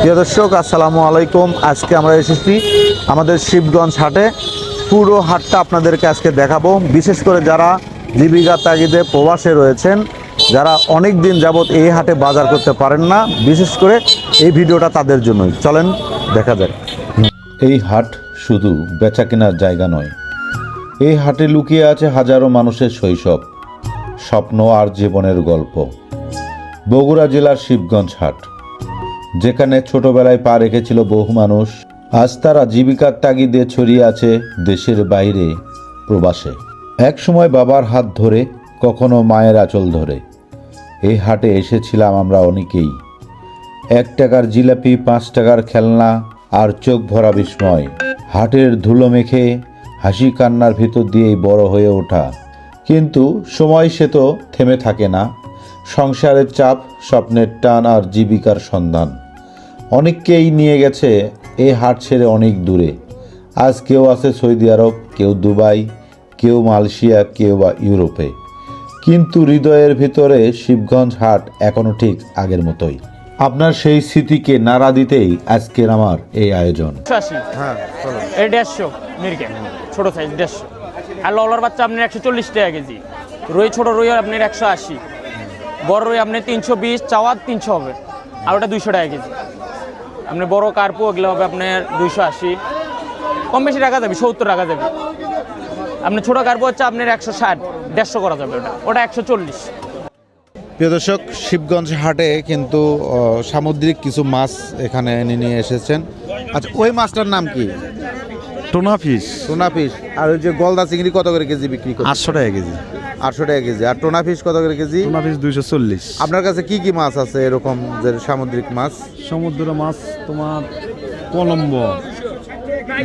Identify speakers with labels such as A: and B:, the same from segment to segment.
A: প্রিয় দর্শক আসসালামু আলাইকুম। আজকে আমরা এসেছি আমাদের শিবগঞ্জ হাটে। পুরো হাটটা আপনাদেরকে আজকে দেখাবো, বিশেষ করে যারা জীবিকা তাগিদে প্রবাসে রয়েছেন, যারা অনেক দিন যাবত এই হাটে বাজার করতে পারেন না, বিশেষ করে এই ভিডিওটা তাদের জন্যই। চলেন দেখা যাক।
B: এই হাট শুধু বেচা কেনার জায়গা নয়, এই হাটে লুকিয়ে আছে হাজারো মানুষের শৈশব, স্বপ্ন আর জীবনের গল্প। বগুড়া জেলার শিবগঞ্জ হাট, যেখানে ছোটবেলায় পা রেখেছিল বহু মানুষ, আজ তারা জীবিকার তাগিদে ছড়িয়ে আছে দেশের বাইরে, প্রবাসে। এক সময় বাবার হাত ধরে, কখনো মায়ের আঁচল ধরে এই হাটে এসেছিলাম আমরা অনেকেই। 1 টাকার জিলাপি, 5 টাকার খেলনা আর চোখ ভরা বিস্ময়। হাটের ধুলো মেখে হাসি কান্নার ভিতর দিয়েই বড় হয়ে ওঠা। কিন্তু সময় সে তো থেমে থাকে না। সংসারের চাপ, স্বপ্নের টান আর জীবিকার সন্ধান অনেককেই নিয়ে গেছে এই হাট ছেড়ে অনেক দূরে। আজ কেউ আছে সৌদি আরব, কেউ দুবাই, কেউ মালয়েশিয়া, কেউ বা ইউরোপে। কিন্তু হৃদয়ের ভিতরে শিবগঞ্জ হাট এখনো ঠিক আগের মতোই। আপনার সেই স্মৃতিকে নাড়া দিতেই আজকের আমার এই আয়োজন।
A: হ্যাঁ,
C: এই 150 মিরকে ছোট সাইজ 150। আর ললার বাচ্চা আপনার 140 টাকা কেজি। রুই ছোট রুই আপনার 180, বড় রুই আপনার 320, চাওয়া 300 হবে, আর ওটা 200 টাকা কেজি। আপনি বড় কার্পু ওগুলো হবে আপনার 280, কম বেশি টাকা যাবে, 70 টাকা যাবে। আপনার ছোট কার্পু হচ্ছে আপনার 160, 150 করা যাবে, ওটা 140।
A: প্রিয় দর্শক, শিবগঞ্জ হাটে কিন্তু সামুদ্রিক কিছু মাছ এখানে নিয়ে এসেছেন। আচ্ছা, ওই মাছটার নাম কি?
D: Tuna fish
A: tuna fish. আর ওই যে গলদা চিংড়ি কত করে কেজি বিক্রি করছে?
D: 800 টাকা কেজি।
A: 800 টাকা কেজি। আর টোনা ফিশ কত করে কেজি?
D: Tuna fish 240।
A: আপনার কাছে কি কি মাছ আছে এরকম যে সামুদ্রিক মাছ?
D: সমুদ্র মাছ তোমার কলম্বো,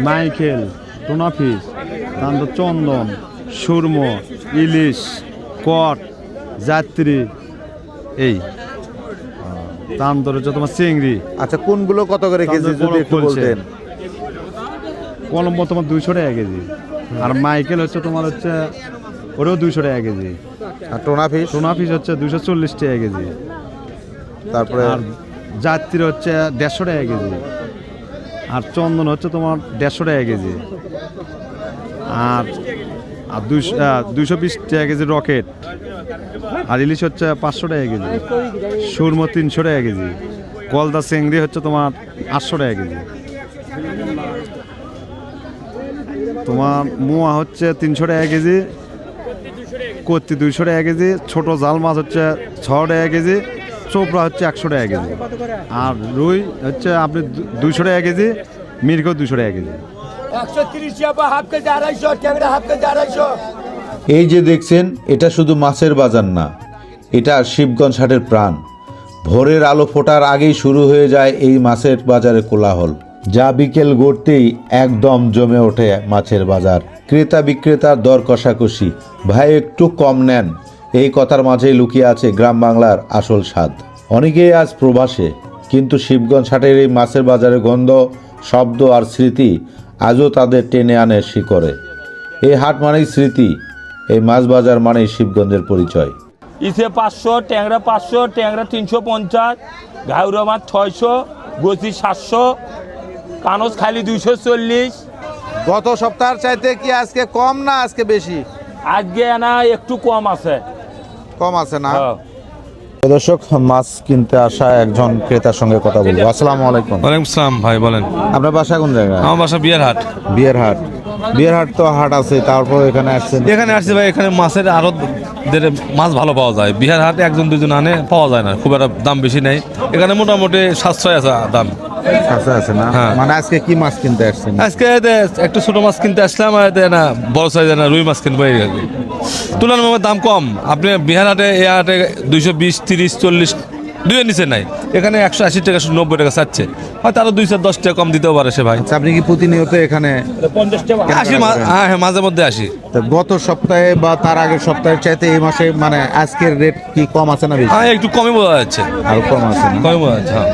D: মাইকেল, টোনা ফিশ, তারপর চন্দন, সুরমো, ইলিশ, কট, যাত্রী, এই তারপর হচ্ছে তোমার চিংড়ি।
A: আচ্ছা, কোনগুলো কত করে কেজি যদি একটু বলতেন?
D: কলম্বো তোমার 200 টাকা কেজি, আর মাইকেল হচ্ছে তোমার হচ্ছে ওরেও 200 টাকা কেজি।
A: আর টোনা ফিশ?
D: টোনা ফিশ হচ্ছে 240 টাকা কেজি।
A: তারপরে
D: আর যাত্রী হচ্ছে 150 টাকা কেজি, আর চন্দন হচ্ছে তোমার 150 টাকা কেজি, আর 220 টাকা কেজি রকেট, আর ইলিশ হচ্ছে 500 টাকা কেজি, সুরমো 300 টাকা কেজি, গলদা চিংড়ি হচ্ছে তোমার 800 টাকা কেজি, তোমার মোয়া হচ্ছে 300 টাকা কেজি, কত্তি 200 টাকা কেজি, ছোট জাল মাছ হচ্ছে 6 টাকা কেজি, চোপড়া হচ্ছে 100 টাকা কেজি, আর রুই হচ্ছে আপনি 200 টাকা কেজি, মির্গো 200 টাকা কেজি।
E: 130 হাফ কেজি 250, ট্যাংরা হাফ কেজি 250।
B: এই যে দেখছেন, এটা শুধু মাছের বাজার না, এটা শিবগঞ্জ হাটের প্রাণ। ভোরের আলো ফোটার আগেই শুরু হয়ে যায় এই মাছের বাজারে কোলাহল, যা বিকেল গড়তেই একদম জমে ওঠে মাছের বাজার। ক্রেতা বিক্রেতার দর কষাকষি, ভাই একটু কম নেন, এই কথার মাঝেই লুকিয়ে আছে গ্রাম বাংলার আসল স্বাদ। অনেকেই আজ প্রবাসে, কিন্তু শিবগঞ্জ হাটের এই মাছের বাজারের গন্ধ, শব্দ আর স্মৃতি আজও তাদের টেনে আনে শিকড়ে। এই হাট মানেই স্মৃতি, এই মাছ বাজার মানেই শিবগঞ্জের পরিচয়।
E: ইসে 500, ট্যাংরা 500, ট্যাংরা 350, ঘাউরা মাছ 600, গছি 700, কানস খালি 240।
A: গত সপ্তাহের চাইতে কি আজকে কম না আজকে বেশি?
E: আজকে না একটু কম আছে।
A: কম আছে না?
E: হ্যাঁ।
A: দর্শক, মাছ কিনতে আসা একজন ক্রেতার সঙ্গে কথা বলবো। আসসালামু আলাইকুম।
F: ওয়ালাইকুম আসসালাম ভাই, বলেন।
A: আপনার বাসা কোন জায়গায়?
F: আমার বাসা বিয়ারহাট।
A: বিয়ারহাট। বিয়ারহাট তো হাট আছে, তারপর এখানে আসছেন?
F: এখানে আসছি ভাই, এখানে মাছের আরো মাছ ভালো পাওয়া যায়। বিহার হাটে একজন দুজন আনে, পাওয়া যায় না, খুব একটা দাম বেশি নেই। এখানে মোটামুটি 700 আছে দাম।
A: আছে আছে না?
F: হ্যাঁ।
A: মানে আজকে কি মাছ কিনতে আসছেন?
F: আজকে একটু ছোট মাছ কিনতে আসলাম, আর না বড় সাইজের না রুই মাছ কিনবো। তুলনামূলক দাম কম। আপনি বিহার হাটে এ হাটে 220, 30, 40 দুইয়ের নিচে নাই। এখানে 180 টাকা, 90 টাকা চাচ্ছে, হয়তো আরো 210 টাকা কম দিতেও পারে সে ভাই।
A: আচ্ছা, আপনি কি প্রতিনিয়ত এখানে
E: 50 টাকা।
F: আসি, হ্যাঁ হ্যাঁ, মাঝে মধ্যে আসি।
A: তো গত সপ্তাহে বা তার আগের সপ্তাহের চাইতে এই মাসে মানে আজকের রেট কি কম আছে না বেশি?
F: হ্যাঁ, একটু কমই বোঝা যাচ্ছে।
A: আর কম আছে না?
F: কমই বোঝা যাচ্ছে, হ্যাঁ।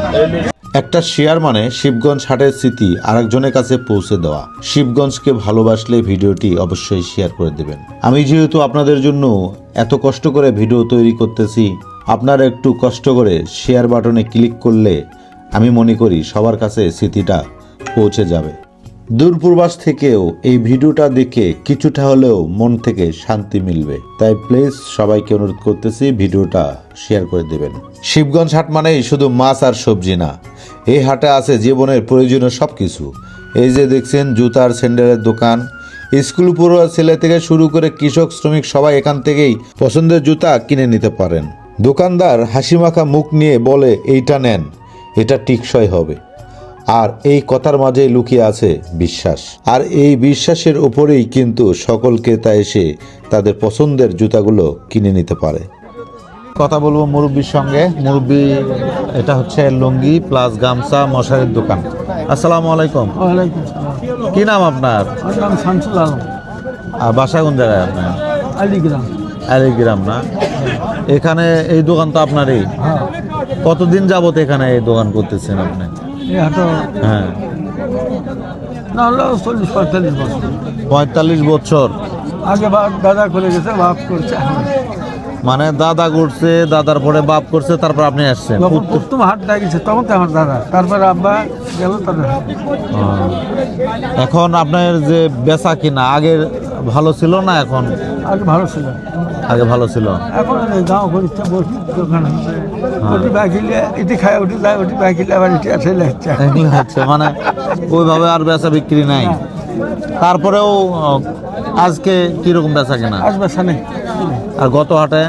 B: একটা শেয়ার মানে শিবগঞ্জ হাটের স্মৃতি আরেকজনের কাছে পৌঁছে দেওয়া। শিবগঞ্জকে ভালোবাসলে ভিডিওটি অবশ্যই শেয়ার করে দেবেন। আমি যেহেতু আপনাদের জন্য এত কষ্ট করে ভিডিও তৈরি করতেছি, আপনারা একটু কষ্ট করে শেয়ার বাটনে ক্লিক করলে আমি মনে করি সবার কাছে স্মৃতিটা পৌঁছে যাবে। দূরপ্রবাস থেকেও এই ভিডিওটা দেখে কিছুটা হলেও মন থেকে শান্তি মিলবে। তাই প্লিজ সবাইকে অনুরোধ করতেছি ভিডিওটা শেয়ার করে দেবেন। শিবগঞ্জ হাট মানেই শুধু মাছ আর সবজি না, এই হাটে আছে জীবনের প্রয়োজনীয় সব কিছু। এই যে দেখছেন জুতার স্যান্ডেলের দোকান, স্কুল পড়ুয়া ছেলে থেকে শুরু করে কৃষক শ্রমিক সবাই এখান থেকেই পছন্দের জুতা কিনে নিতে পারেন। দোকানদার হাসিমাখা মুখ নিয়ে বলে এইটা নেন, এটা টিকসই হবে। আর এই কথার মাঝে লুকিয়ে আছে বিশ্বাস, আর এই বিশ্বাসের উপরেই কিন্তু সকল ক্রেতা এসে তাদের পছন্দের জুতাগুলো কিনে নিতে পারে। কথা বলবো মুরব্বির সঙ্গে। মুরব্বি, এটা হচ্ছে লুঙ্গি প্লাস গামছা মশারির দোকান। আসসালামু আলাইকুম। কি নাম আপনার?
G: শামসুল আলম,
B: আর বাসা কোন জায়গায় আপনার?
G: আলিগ্রাম।
B: আলিগ্রাম না? এখানে এই দোকান তো আপনারই? কতদিন যাবত এখানে এই দোকান করতেছেন আপনি?
G: এই হাটো
B: হ্যাঁ,
G: না হলো 40-45 বছর।
B: 45 বছর।
G: আগে দাদা করে গেছে, বাপ করছে।
B: মানে দাদা করছে, দাদার পরে বাপ করছে, তারপর আপনি আসছেন।
G: যখন প্রথম হাটটা গেছে তখন তো আমার দাদা, তারপরে আব্বা গেল তাদের।
B: এখন আপনার যে বেচা কিনা আগের ভালো ছিল না এখন?
G: আগে ভালো ছিল,
B: আগে ভালো ছিল।
G: এখন গাঁও করিতে বসি দোকান হচ্ছে, ওটি বাকিলে এটি খায়, ওটি যায়, ওটি বাকিলে আবার এটি আসে লাগছে।
B: এগুলো হচ্ছে মানে ওইভাবে আর বেচা বিক্রি নাই। তারপরেও আজকে কিরকম বেচা কিনা?
G: আজ বেচা নেই।
B: আর গত হাটে?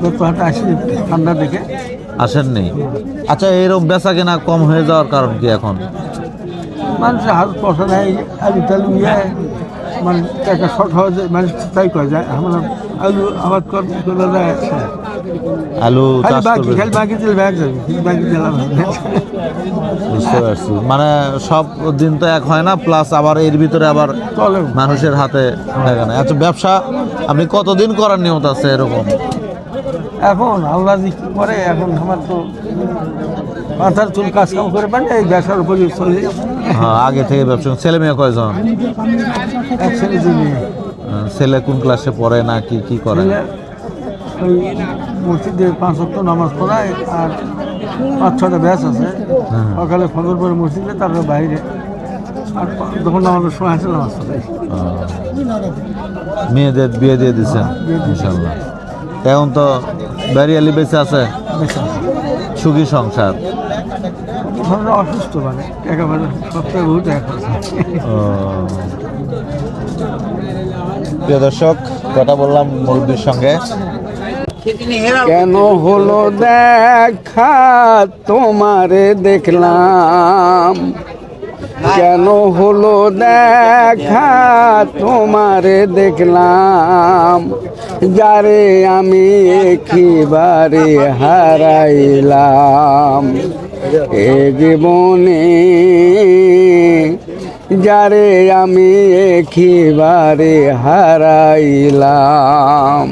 G: গত হাটে আসি ঠান্ডা দেখে
B: আসেননি। আচ্ছা, এরকম বেচা কিনা কম হয়ে যাওয়ার কারণ কি এখন?
G: মানুষের হাত পয়সা নেই, আলু টালু ইয়ে মানে টাকা শর্ট হওয়া যায়, মানুষ তাই করা যায়। আমরা আলু আবাদ করে যায়,
B: আলু
G: খালি
B: চাষ
G: বাকি
B: করবে?
G: খালি বাকি দিলে ব্যাগ যাবে, বাকি দিলাম।
B: বুঝতে পারছি। মানে সব দিন তো এক হয় না, প্লাস আবার এর ভিতরে আবার
G: চলে।
B: মানুষের হাতে টাকা নেই। আচ্ছা, ব্যবসা আপনি কতদিন করার নিয়ত আছে এরকম?
G: এখন আল্লাহ যে কি করে, এখন আমার তো মাথার চুল কাজ কাম করে পারে, এই ব্যবসার উপরে চলে।
B: হ্যাঁ, আগে থেকে ব্যবসা। ছেলে মেয়ে কয়জন?
G: এক ছেলে জমি
B: ছেলে কোন ক্লাসে পড়ে না কি কি করে?
G: ওই মসজিদে 5 ওয়াক্ত নামাজ পড়ায়, আর 5-6টা ব্যাচ আছে। সকালে ফজর পরে মসজিদে, তারপরে বাইরে, আর যখন আমাদের সময় আছে নামাজ পড়াই।
B: মেয়েদের বিয়ে দিয়ে দিচ্ছেন ইনশাল্লাহ। এখন তো বাড়িয়ালি বেঁচে আছে, সুখী সংসার।
G: আমরা অসুস্থ মানে একেবারে সপ্তাহে বহুত টাকা খরচ হয়।
B: প্রিয় দর্শক, কথা বললাম মুরব্বির সঙ্গে।
H: কেন হলো দেখা তোমারে দেখলাম, কেন হলো দেখা তোমারে দেখলাম, যারে আমি একেবারে হারাইলাম এ জীবনে, যারে আমি একেবারে হারাইলাম।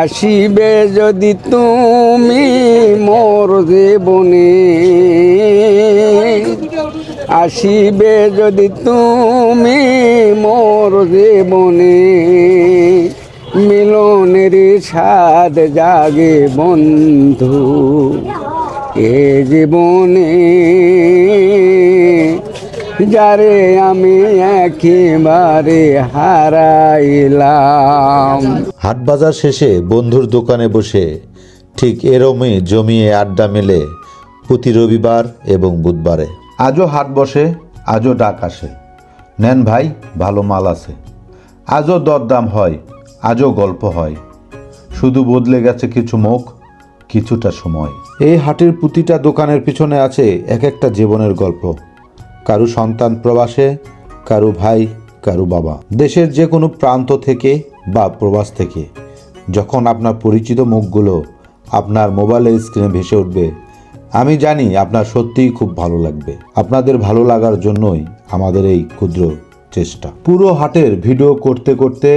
H: আসিবে যদি তুমি মোর জীবনে, আসিবে যদি তুমি মোর জীবনে, মিলনের স্বাদ জাগে বন্ধু এ জীবনে, যারে আমি একেবারে হারাইলাম।
B: হাট বাজার শেষে বন্ধুর দোকানে বসে ঠিক এরমই জমিয়ে আড্ডা মেলে প্রতি রবিবার এবং বুধবারে। আজও হাট বসে, আজও ডাক আসে, নেন ভাই ভালো মাল আছে। আজও দরদাম হয়, আজও গল্প হয়, শুধু বদলে গেছে কিছু মুখ, কিছুটা সময়। এই হাটের প্রতিটা দোকানের পিছনে আছে এক একটা জীবনের গল্প। কারু সন্তান প্রবাসে, কারু ভাই, কারু বাবা। দেশের যে কোনো প্রান্ত থেকে বা প্রবাস থেকে যখন আপনার পরিচিত মুখগুলো আপনার মোবাইলের স্ক্রিনে ভেসে উঠবে, আমি জানি আপনার সত্যিই খুব ভালো লাগবে। আপনাদের ভালো লাগার জন্যই আমাদের এই ক্ষুদ্র চেষ্টা। পুরো হাটের ভিডিও করতে করতে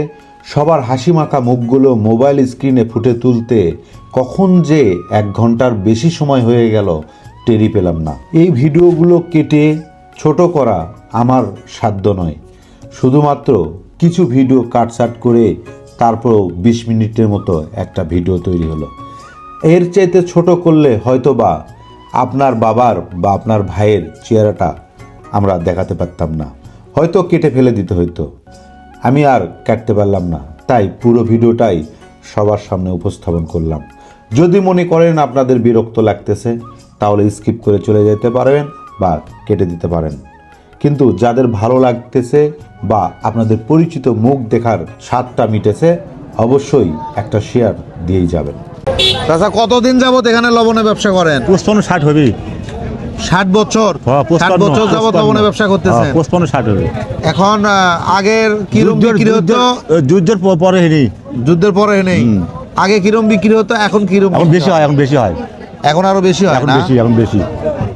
B: সবার হাসি মাখা মুখগুলো মোবাইল স্ক্রিনে ফুটে তুলতে কখন যে 1 ঘন্টার বেশি সময় হয়ে গেল টেরি পেলাম না। এই ভিডিওগুলো কেটে ছোট করা আমার সাধ্য নয়, শুধুমাত্র কিছু ভিডিও কাটছাট করে তারপরও 20 মিনিটের মতো একটা ভিডিও তৈরি হলো। এর চাইতে ছোট করলে হয়তোবা আপনার বাবার বা আপনার ভাইয়ের চেহারাটা আমরা দেখাতে পারতাম না, হয়তো কেটে ফেলে দিতে হইতো। আমি আর কাটতে পারলাম না, তাই পুরো ভিডিওটাই সবার সামনে উপস্থাপন করলাম। যদি মনে করেন আপনাদের বিরক্ত লাগতেছে তাহলে স্কিপ করে চলে যেতে পারেন বা কেটে দিতে পারেন, কিন্তু যাদের ভালো লাগতেছে বা আপনাদের পরিচিত মুখ দেখার স্বাদটা মিটেছে অবশ্যই একটা শেয়ার দিয়েই যাবেন।
A: চাচা কতদিন যাবত এখানে লবণের ব্যবসা করেন?
I: 55-60 হবে।
A: 60 বছর?
I: হ্যাঁ,
A: 60 বছর যাবত লবণের ব্যবসা করতেছেন?
I: 55-60 হবে।
A: এখন আগের কিরম বিক্রি হতো?
I: যুদ্ধের পরে হেনি,
A: যুদ্ধের পরে নেই। আগে কিরম বিক্রি হতো, এখন কিরম?
I: এখন বেশি হয়, এখন বেশি হয়,
A: এখন আরো বেশি হয়
I: এখন
A: না?
I: বেশি, এখন বেশি।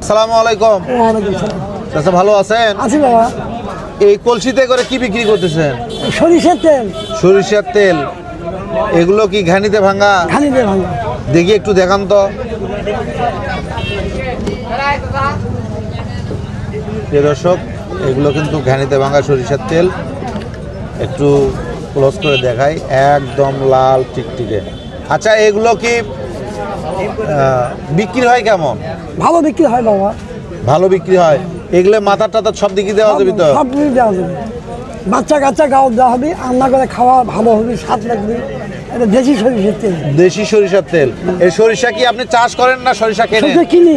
A: আসসালামু আলাইকুম। চাচা ভালো আছেন?
G: আছি বাবা।
A: এই কলসিতে করে কি বিক্রি করতেছেন?
G: সরিষার তেল,
A: সরিষার তেল। এগুলো কি ঘানিতে ভাঙা?
G: ঘানিতে ভাঙা।
A: দেখি একটু দেখান তো। প্রিয় দর্শক, এগুলো কিন্তু ঘানিতে ভাঙা সরিষার তেল। একটু ক্লোজ করে দেখাই, একদম লাল টিকটিকে। আচ্ছা, এগুলো কি বিক্রি হয় কেমন?
G: ভালো বিক্রি হয় বাবা।
A: ভালো বিক্রি হয়। এগুলো মাথার টাতার সব দিকে দেওয়া যাবে তো?
G: সব কিছু দেওয়া যাবে। বাচ্চা কাচ্চা গাও দেওয়া হবে, রান্না করে খাওয়া ভালো হবে, স্বাদ লাগবে। এটা দেশি সরিষার তেল।
A: দেশি সরিষার তেল। এই সরিষা কি আপনি চাষ করেন না সরিষা কেনেন?
G: সরিষা কিনি।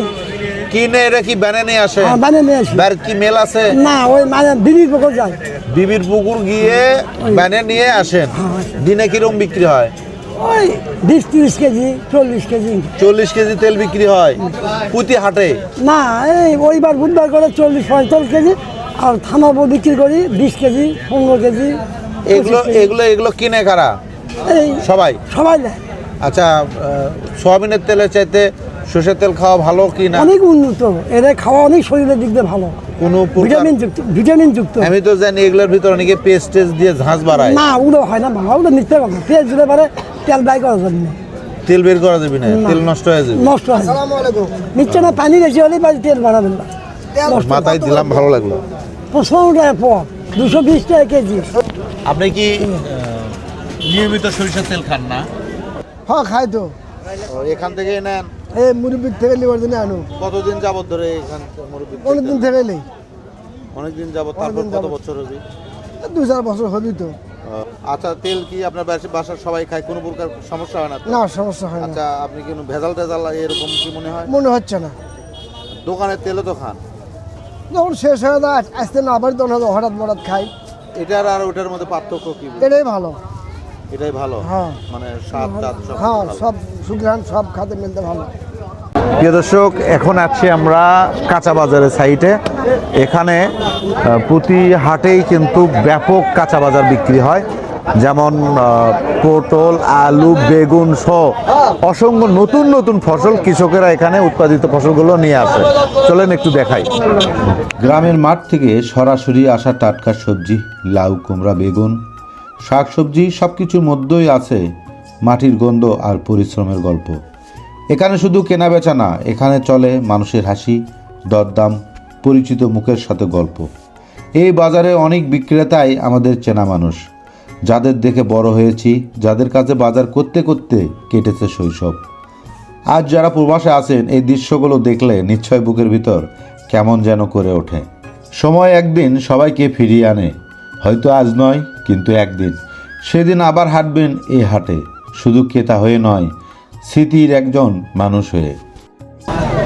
A: কিনে এটা কি ব্যানে নিয়ে আসে?
G: বানিয়ে নিয়ে আসি।
A: ব্যার কি মেল আছে?
G: না, ওই মানে বিবির পুকুর যায়।
A: বিবির পুকুর গিয়ে ব্যানে নিয়ে আসেন। দিনে কিরম বিক্রি হয়?
G: ওই 20-30 কেজি, 40 কেজি।
A: 40 কেজি তেল বিক্রি হয় প্রতি হাটে?
G: না, এই ওইবার বুধবার করে 40-45 কেজি, আর থানাবো বিক্রি করি 20 কেজি, 15 কেজি।
A: এগুলো
G: 25 কেজি।
A: এগুলো এগুলো কিনে কারা?
G: এই
A: সবাই?
G: সবাই নেয়।
A: আচ্ছা, সোয়াবিনের তেলের চাইতে সরষের তেল খাওয়া ভালো কি না?
G: অনেক উন্নত, এরা খাওয়া অনেক শরীরের দিক দিয়ে ভালো,
A: কোনো
G: ভিটামিন যুক্ত।
A: আমি তো জানি এগুলোর ভিতরে অনেকে পেস্ট দিয়ে ঝাঁজ বাড়ায়।
G: না, ওগুলো হয় না বাবা, ওগুলো মিথ্যে কথা। পেঁয়াজ দিতে পারে, তেল বাই করা যাবে না।
A: তেল বের করা যাবে না, তেল নষ্ট হয়ে যাবে।
G: নষ্ট হয় মিথ্যে না, পানি বেশি হলেই বাড়ি তেল বাড়াবেন না।
A: মাথায় দিলাম, ভালো লাগলো।
G: 55 টাকা পর, 220 টাকা কেজি।
A: আপনি কি নিয়মিত সরিষার তেল খান না?
G: হ্যাঁ, খাই তো।
A: এখান থেকে নেন?
G: এই মুরব্বির থেকে লিবার জন্য আনো।
A: কতদিন যাবত ধরে এখান মুরব্বি?
G: অনেকদিন থেকে নেই,
A: অনেকদিন যাবত। তারপর কত বছর হবে?
G: 2-4 বছর হবি তো।
A: আচ্ছা, তেল কি আপনার বাসার সবাই খায়? কোনো প্রকার সমস্যা হয় না তো?
G: না, সমস্যা হয় না।
A: আচ্ছা, আপনি কি ভেজাল টেজাল এরকম কি মনে হয়?
G: মনে হচ্ছে না।
A: দোকানের তেলও তো খান?
G: যখন শেষ হয়ে যায় আসতে না পারি তখন হঠাৎ খাই।
A: এটার আর ওটার মধ্যে পার্থক্য কি?
G: এটাই ভালো।
A: এটাই ভালো?
G: হ্যাঁ।
A: মানে স্বাদ টাদ সব
G: হ্যাঁ,
A: ভালো?
G: সব সুগ্রান সব খাতে মিলতে ভালো।
A: প্রিয় দর্শক, এখন আছি আমরা কাঁচা বাজারের সাইটে। এখানে প্রতি হাটেই কিন্তু ব্যাপক কাঁচা বাজার বিক্রি হয়, যেমন পটল, আলু, বেগুন সহ অসংখ্য নতুন নতুন ফসল কৃষকেরা এখানে উৎপাদিত ফসলগুলো নিয়ে আসে। চলেন একটু দেখাই।
B: গ্রামের মাঠ থেকে সরাসরি আসা টাটকা সবজি, লাউ, কুমড়া, বেগুন, শাক সবজি সব কিছুর মধ্যেই আছে মাটির গন্ধ আর পরিশ্রমের গল্প। এখানে শুধু কেনা বেচা না, এখানে চলে মানুষের হাসি, দরদাম, পরিচিত মুখের সাথে গল্প। এই বাজারে অনেক বিক্রেতাই আমাদের চেনা মানুষ, যাদের দেখে বড় হয়েছি, যাদের কাছে বাজার করতে করতে কেটেছে শৈশব। আজ যারা প্রবাসে আছেন, এই দৃশ্যগুলো দেখলে নিশ্চয় বুকের ভিতর কেমন যেন করে ওঠে। সময় একদিন সবাইকে ফিরিয়ে আনে, হয়তো আজ নয় কিন্তু একদিন। সেদিন আবার হাঁটবেন এই হাটে, শুধু ক্রেতা হয়ে নয়, স্মৃতির একজন মানুষ হয়ে।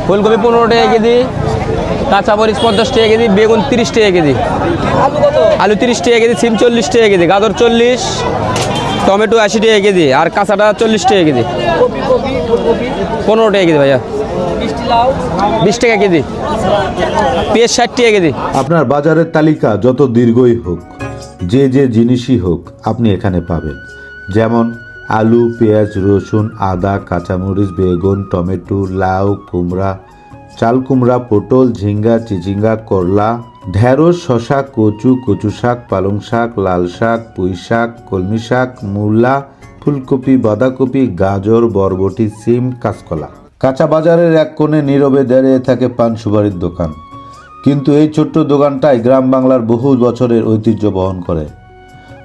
C: ফুলকপি 15 টাকা কেজি, কাঁচা মরিচ 50 টাকা কেজি, বেগুন 30 টাকা কেজি, আলু 30 টাকা কেজি, সিম 40 টাকা কেজি, গাজর 40, টমেটো 80 টাকা কেজি, আর কাঁচাটা 40 টাকা কেজি। 15 টাকা কেজি ভাইয়া। 20 টাকা কেজি, পেঁয়াজ 60 টাকা কেজি।
B: আপনার বাজারের তালিকা যত দীর্ঘই হোক, যে যে জিনিসই হোক আপনি এখানে পাবেন। যেমন আলু, পেঁয়াজ, রসুন, আদা, কাঁচামরিচ, বেগুন, টমেটো, লাউ, কুমড়া, চাল কুমড়া, পটল, ঝিঙ্গা, চিচিঙ্গা, করলা, ঢেঁড়স, শশা, কচু, কচু শাক, পালং শাক, লাল শাক, পুঁই শাক, কলমি শাক, মূলা, ফুলকপি, বাঁধাকপি, গাজর, বরবটি, সিম, কাঁচকলা। কাঁচা বাজারের এক কোণে নীরবে দাঁড়িয়ে থাকে পান সুপারির দোকান, কিন্তু এই ছোট্ট দোকানটাই গ্রাম বাংলার বহু বছরের ঐতিহ্য বহন করে।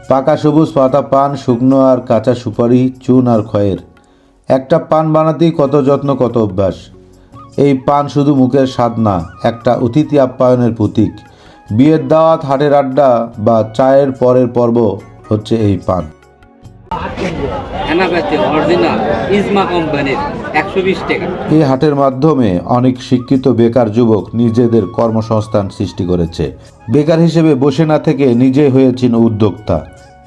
B: পাকা সবুজ পাতা পান, শুকনো আর কাঁচা সুপারি, চুন আর খয়ের। একটা পান বানাতেই কত যত্ন, কত অভ্যাস। এই পান শুধু মুখের স্বাদ না, একটা অতিথি আপ্যায়নের প্রতীক। বিয়ের দাওয়াত, হাটের আড্ডা বা চায়ের পরের পর্ব হচ্ছে এই পান।
H: অরিজিনাল ইজমা কোম্পানির 120 টাকা।
B: এই হাটের মাধ্যমে অনেক শিক্ষিত বেকার যুবক নিজেদের কর্মসংস্থান সৃষ্টি করেছে। বেকার হিসেবে বসে না থেকে নিজে হয়েছেন উদ্যোক্তা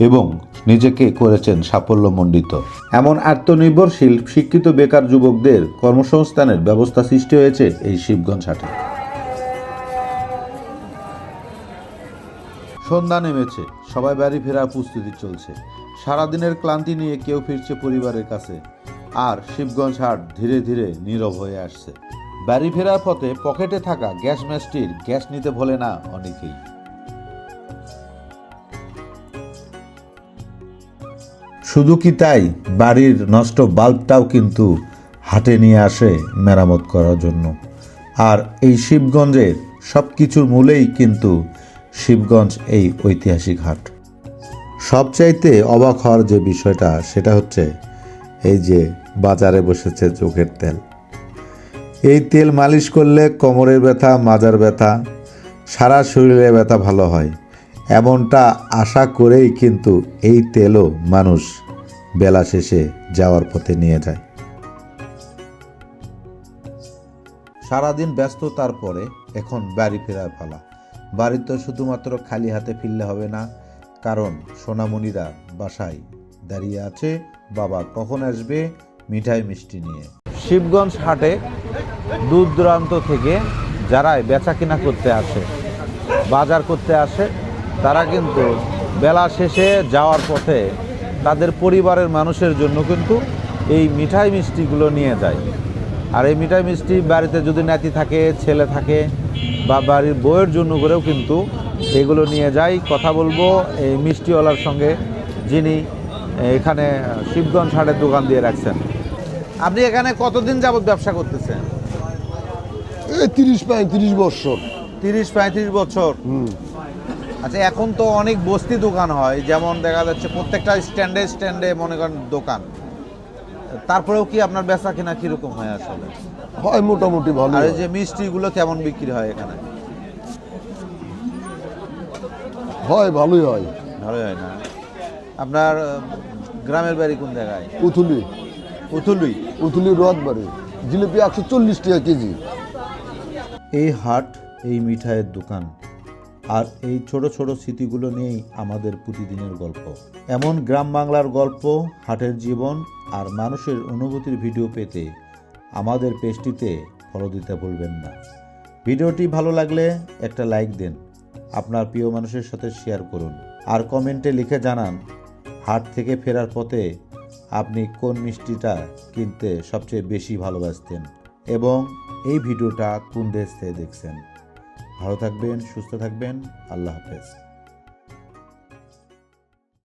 B: এবং নিজেকে করেছেন সাফল্যমণ্ডিত। এমন আত্মনির্ভরশীল শিক্ষিত বেকার যুবকদের কর্মসংস্থানের ব্যবস্থা সৃষ্টি হয়েছে এই শিবগঞ্জ হাটে। সন্ধ্যা নেমেছে, সবাই বাড়ি ফেরার প্রস্তুতি চলছে। সারাদিনের ক্লান্তি নিয়ে কেউ ফিরছে পরিবারের কাছে, আর শিবগঞ্জ হাট ধীরে ধীরে নীরব হয়ে আসছে। বাড়ি ফেরার পথে পকেটে থাকা গ্যাস ম্যাচটির গ্যাস নিতে ভোলে না অনেকেই। শুধু কি তাই, বাড়ির নষ্ট বাল্বটাও কিন্তু হাটে নিয়ে আসে মেরামত করার জন্য। আর এই শিবগঞ্জের সব কিছুর মূলেই কিন্তু শিবগঞ্জ এই ঐতিহাসিক হাট। সবচাইতে অবাক হওয়ার যে বিষয়টা সেটা হচ্ছে এই যে বাজারে বসেছে চোখের তেল। এই তেল মালিশ করলে কোমরের ব্যথা, মাজার ব্যথা, সারা শরীরে ব্যথা ভালো হয়, এমনটা আশা করেই কিন্তু এই তেলও মানুষ বেলা শেষে যাওয়ার পথে নিয়ে যায়। সারাদিন ব্যস্ততার পরে এখন বাড়ি ফেরার পালা। বাড়িতে শুধুমাত্র খালি হাতে ফিরলে হবে না, কারণ সোনামণিরা বাসায় দাঁড়িয়ে আছে বাবা কখন আসবে মিঠাই মিষ্টি নিয়ে। শিবগঞ্জ হাটে দূর দূরান্ত থেকে যারাই বেচা কিনা করতে আসে, বাজার করতে আসে, তারা কিন্তু বেলা শেষে যাওয়ার পথে তাদের পরিবারের মানুষের জন্য কিন্তু এই মিঠাই মিষ্টিগুলো নিয়ে যায়। আর এই মিঠাই মিষ্টি বাড়িতে যদি নাতি থাকে, ছেলে থাকে বা বাড়ির বউয়ের জন্য করেও কিন্তু এগুলো নিয়ে যায়। কথা বলবো এই মিষ্টিওয়ালার সঙ্গে, যিনি এখানে শিবগঞ্জ হাটের দোকান দিয়ে রাখছেন। আপনি এখানে কতদিন যাবত ব্যবসা করতেছেন?
J: এই 30-35 বছর।
B: 30-35 বছর। আচ্ছা, এখন তো অনেক বস্তি দোকান হয়, যেমন দেখা যাচ্ছে প্রত্যেকটা স্ট্যান্ডে স্ট্যান্ডে মনে করেন দোকান, তারপরেও কি আপনার বেচা কিনা কিরকম হয় আসলে?
J: হয় মোটামুটি ভালো।
B: আর এই যে মিষ্টিগুলো কেমন বিক্রি হয় এখানে?
J: হয় ভালোই হয়।
B: ভালোই হয় না? আপনার গ্রামের বাড়ি কোন জায়গায়?
J: উথুলি।
B: উথুলি?
J: উথুলি রথ বাড়ি। জিলিপি 140 টাকা কেজি।
B: এই হাট, এই মিঠাইয়ের দোকান আর এই ছোট ছোট স্মৃতিগুলো নিয়েই আমাদের প্রতিদিনের গল্প। এমন গ্রাম বাংলার গল্প, হাটের জীবন আর মানুষের অনুভূতির ভিডিও পেতে আমাদের পেজটিতে ফলো দিতে ভুলবেন না। ভিডিওটি ভালো লাগলে একটা লাইক দেন, আপনার প্রিয় মানুষের সাথে শেয়ার করুন, আর কমেন্টে লিখে জানান হাট থেকে ফেরার পথে আপনি কোন মিষ্টিটা কিনতে সবচেয়ে বেশি ভালোবাসতেন এবং এই ভিডিওটা কোন দেশ থেকে দেখছেন। ভালো থাকবেন, সুস্থ থাকবেন, আল্লাহ হাফেজ।